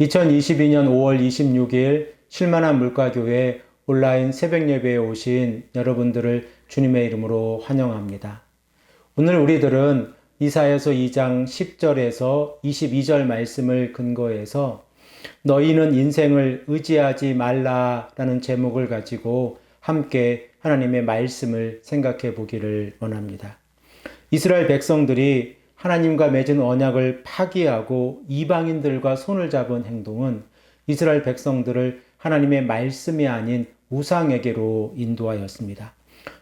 2022년 5월 26일 쉴만한 물가교회 온라인 새벽 예배에 오신 여러분들을 주님의 이름으로 환영합니다. 오늘 우리들은 이사야서 2장 10절에서 22절 말씀을 근거해서 너희는 인생을 의지하지 말라라는 제목을 가지고 함께 하나님의 말씀을 생각해 보기를 원합니다. 이스라엘 백성들이 하나님과 맺은 언약을 파기하고 이방인들과 손을 잡은 행동은 이스라엘 백성들을 하나님의 말씀이 아닌 우상에게로 인도하였습니다.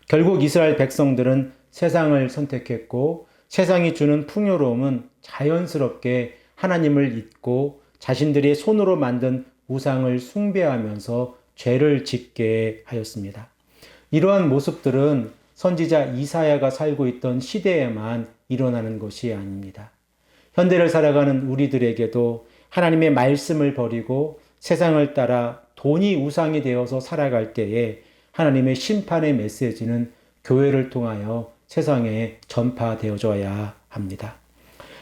결국 이스라엘 백성들은 세상을 선택했고 세상이 주는 풍요로움은 자연스럽게 하나님을 잊고 자신들의 손으로 만든 우상을 숭배하면서 죄를 짓게 하였습니다. 이러한 모습들은 선지자 이사야가 살고 있던 시대에만 일어나는 것이 아닙니다. 현대를 살아가는 우리들에게도 하나님의 말씀을 버리고 세상을 따라 돈이 우상이 되어서 살아갈 때에 하나님의 심판의 메시지는 교회를 통하여 세상에 전파되어져야 합니다.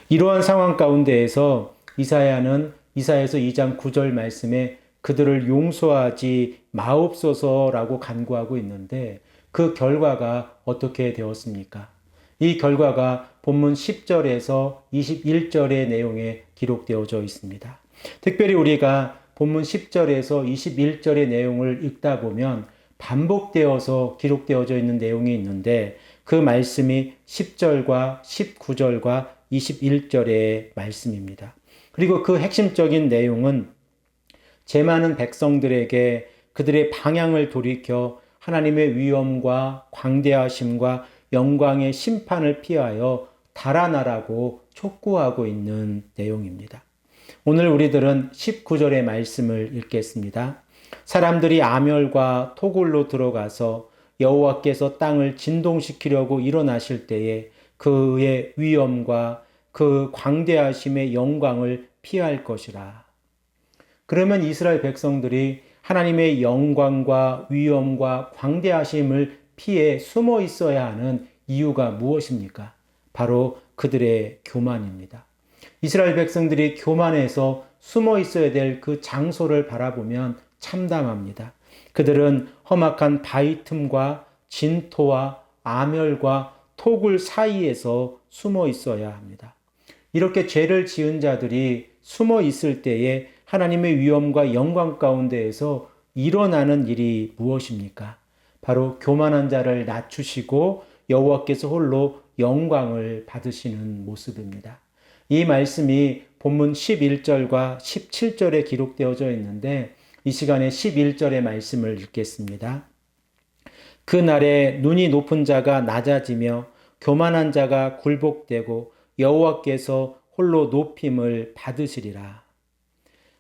이러한 상황 가운데에서 이사야는 이사야서 2장 9절 말씀에 그들을 용서하지 마옵소서라고 간구하고 있는데 그 결과가 어떻게 되었습니까? 이 결과가 본문 10절에서 21절의 내용에 기록되어져 있습니다. 특별히 우리가 본문 10절에서 21절의 내용을 읽다 보면 반복되어서 기록되어져 있는 내용이 있는데 그 말씀이 10절과 19절과 21절의 말씀입니다. 그리고 그 핵심적인 내용은 제 많은 백성들에게 그들의 방향을 돌이켜 하나님의 위엄과 광대하심과 영광의 심판을 피하여 달아나라고 촉구하고 있는 내용입니다. 오늘 우리들은 19절의 말씀을 읽겠습니다. 사람들이 아멸과 토굴로 들어가서 여호와께서 땅을 진동시키려고 일어나실 때에 그의 위엄과 그 광대하심의 영광을 피할 것이라. 그러면 이스라엘 백성들이 하나님의 영광과 위엄과 광대하심을 피해 숨어 있어야 하는 이유가 무엇입니까? 바로 그들의 교만입니다. 이스라엘 백성들이 교만해서 숨어 있어야 될 그 장소를 바라보면 참담합니다. 그들은 험악한 바위 틈과 진토와 아멸과 토굴 사이에서 숨어 있어야 합니다. 이렇게 죄를 지은 자들이 숨어 있을 때에 하나님의 위엄과 영광 가운데에서 일어나는 일이 무엇입니까? 바로 교만한 자를 낮추시고 여호와께서 홀로 영광을 받으시는 모습입니다. 이 말씀이 본문 11절과 17절에 기록되어져 있는데 이 시간에 11절의 말씀을 읽겠습니다. 그날에 눈이 높은 자가 낮아지며 교만한 자가 굴복되고 여호와께서 홀로 높임을 받으시리라.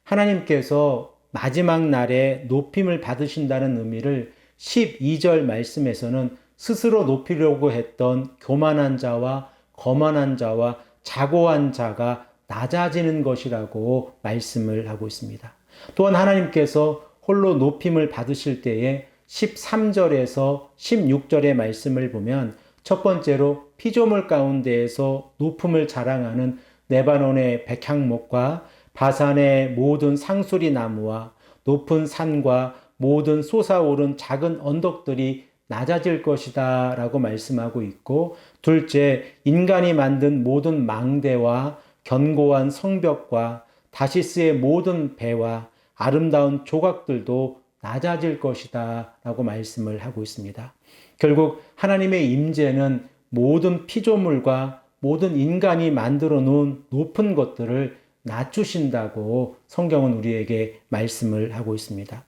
하나님께서 마지막 날에 높임을 받으신다는 의미를 12절 말씀에서는 스스로 높이려고 했던 교만한 자와 거만한 자와 자고한 자가 낮아지는 것이라고 말씀을 하고 있습니다. 또한 하나님께서 홀로 높임을 받으실 때에 13절에서 16절의 말씀을 보면 첫 번째로 피조물 가운데에서 높음을 자랑하는 레바논의 백향목과 바산의 모든 상수리 나무와 높은 산과 모든 솟아오른 작은 언덕들이 낮아질 것이다 라고 말씀하고 있고, 둘째, 인간이 만든 모든 망대와 견고한 성벽과 다시스의 모든 배와 아름다운 조각들도 낮아질 것이다 라고 말씀을 하고 있습니다. 결국 하나님의 임재는 모든 피조물과 모든 인간이 만들어 놓은 높은 것들을 낮추신다고 성경은 우리에게 말씀을 하고 있습니다.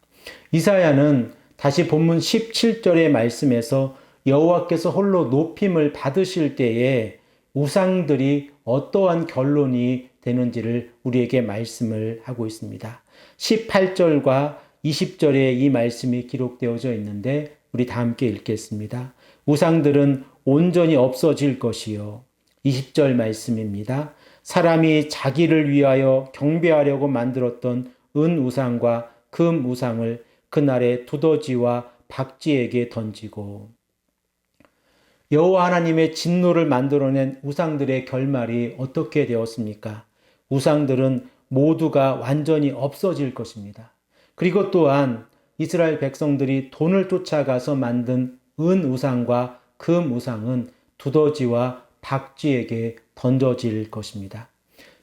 이사야는 다시 본문 17절의 말씀에서 여호와께서 홀로 높임을 받으실 때에 우상들이 어떠한 결론이 되는지를 우리에게 말씀을 하고 있습니다. 18절과 20절에 이 말씀이 기록되어져 있는데 우리 다 함께 읽겠습니다. 우상들은 온전히 없어질 것이요. 20절 말씀입니다. 사람이 자기를 위하여 경배하려고 만들었던 은 우상과 금 우상을 그날에 두더지와 박쥐에게 던지고. 여호와 하나님의 진노를 만들어낸 우상들의 결말이 어떻게 되었습니까? 우상들은 모두가 완전히 없어질 것입니다. 그리고 또한 이스라엘 백성들이 돈을 쫓아가서 만든 은 우상과 금 우상은 두더지와 박쥐에게 던져질 것입니다.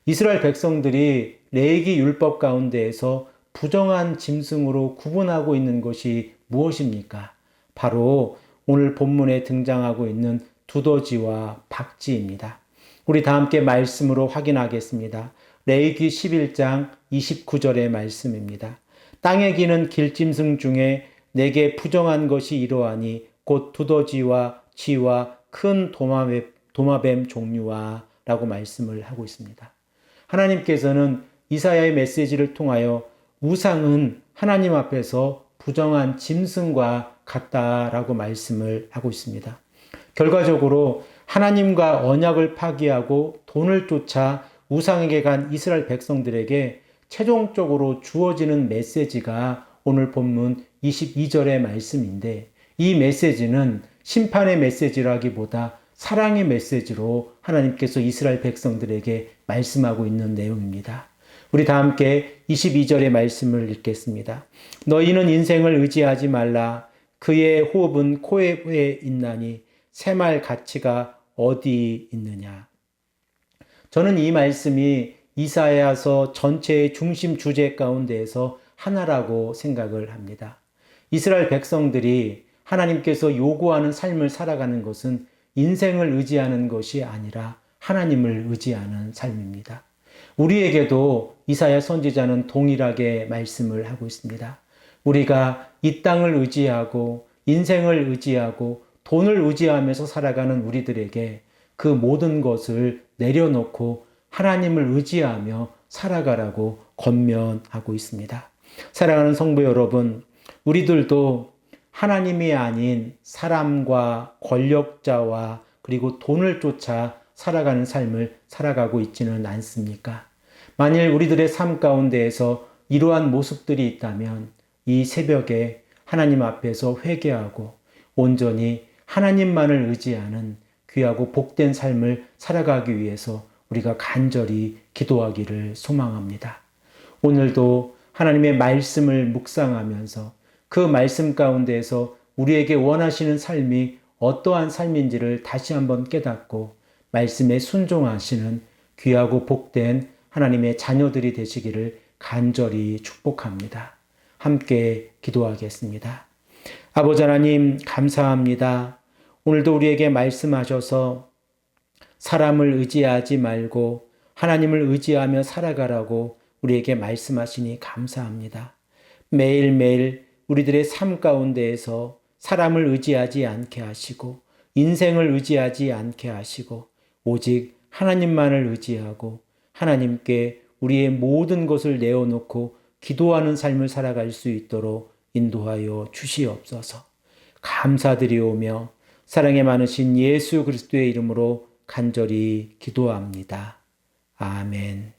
이스라엘 백성들이 레위기 율법 가운데에서 부정한 짐승으로 구분하고 있는 것이 무엇입니까? 바로 오늘 본문에 등장하고 있는 두더지와 박쥐입니다. 우리 다 함께 말씀으로 확인하겠습니다. 레위기 11장 29절의 말씀입니다. 땅에 기는 길짐승 중에 내게 부정한 것이 이러하니 곧 두더지와 쥐와 큰 도마뱀 종류와 라고 말씀을 하고 있습니다. 하나님께서는 이사야의 메시지를 통하여 우상은 하나님 앞에서 부정한 짐승과 같다라고 말씀을 하고 있습니다. 결과적으로 하나님과 언약을 파기하고 돈을 쫓아 우상에게 간 이스라엘 백성들에게 최종적으로 주어지는 메시지가 오늘 본문 22절의 말씀인데, 이 메시지는 심판의 메시지라기보다 사랑의 메시지로 하나님께서 이스라엘 백성들에게 말씀하고 있는 내용입니다. 우리 다 함께 22절의 말씀을 읽겠습니다. 너희는 인생을 의지하지 말라. 그의 호흡은 코에 있나니 새말 가치가 어디 있느냐. 저는 이 말씀이 이사야서 전체의 중심 주제 가운데에서 하나라고 생각을 합니다. 이스라엘 백성들이 하나님께서 요구하는 삶을 살아가는 것은 인생을 의지하는 것이 아니라 하나님을 의지하는 삶입니다. 우리에게도 이사야 선지자는 동일하게 말씀을 하고 있습니다. 우리가 이 땅을 의지하고 인생을 의지하고 돈을 의지하면서 살아가는 우리들에게 그 모든 것을 내려놓고 하나님을 의지하며 살아가라고 권면하고 있습니다. 사랑하는 성도 여러분, 우리들도 하나님이 아닌 사람과 권력자와 그리고 돈을 쫓아 살아가는 삶을 살아가고 있지는 않습니까? 만일 우리들의 삶 가운데에서 이러한 모습들이 있다면 이 새벽에 하나님 앞에서 회개하고 온전히 하나님만을 의지하는 귀하고 복된 삶을 살아가기 위해서 우리가 간절히 기도하기를 소망합니다. 오늘도 하나님의 말씀을 묵상하면서 그 말씀 가운데에서 우리에게 원하시는 삶이 어떠한 삶인지를 다시 한번 깨닫고 말씀에 순종하시는 귀하고 복된 하나님의 자녀들이 되시기를 간절히 축복합니다. 함께 기도하겠습니다. 아버지 하나님 감사합니다. 오늘도 우리에게 말씀하셔서 사람을 의지하지 말고 하나님을 의지하며 살아가라고 우리에게 말씀하시니 감사합니다. 매일매일 우리들의 삶 가운데에서 사람을 의지하지 않게 하시고 인생을 의지하지 않게 하시고 오직 하나님만을 의지하고 하나님께 우리의 모든 것을 내어놓고 기도하는 삶을 살아갈 수 있도록 인도하여 주시옵소서. 감사드리오며 사랑에 많으신 예수 그리스도의 이름으로 간절히 기도합니다. 아멘.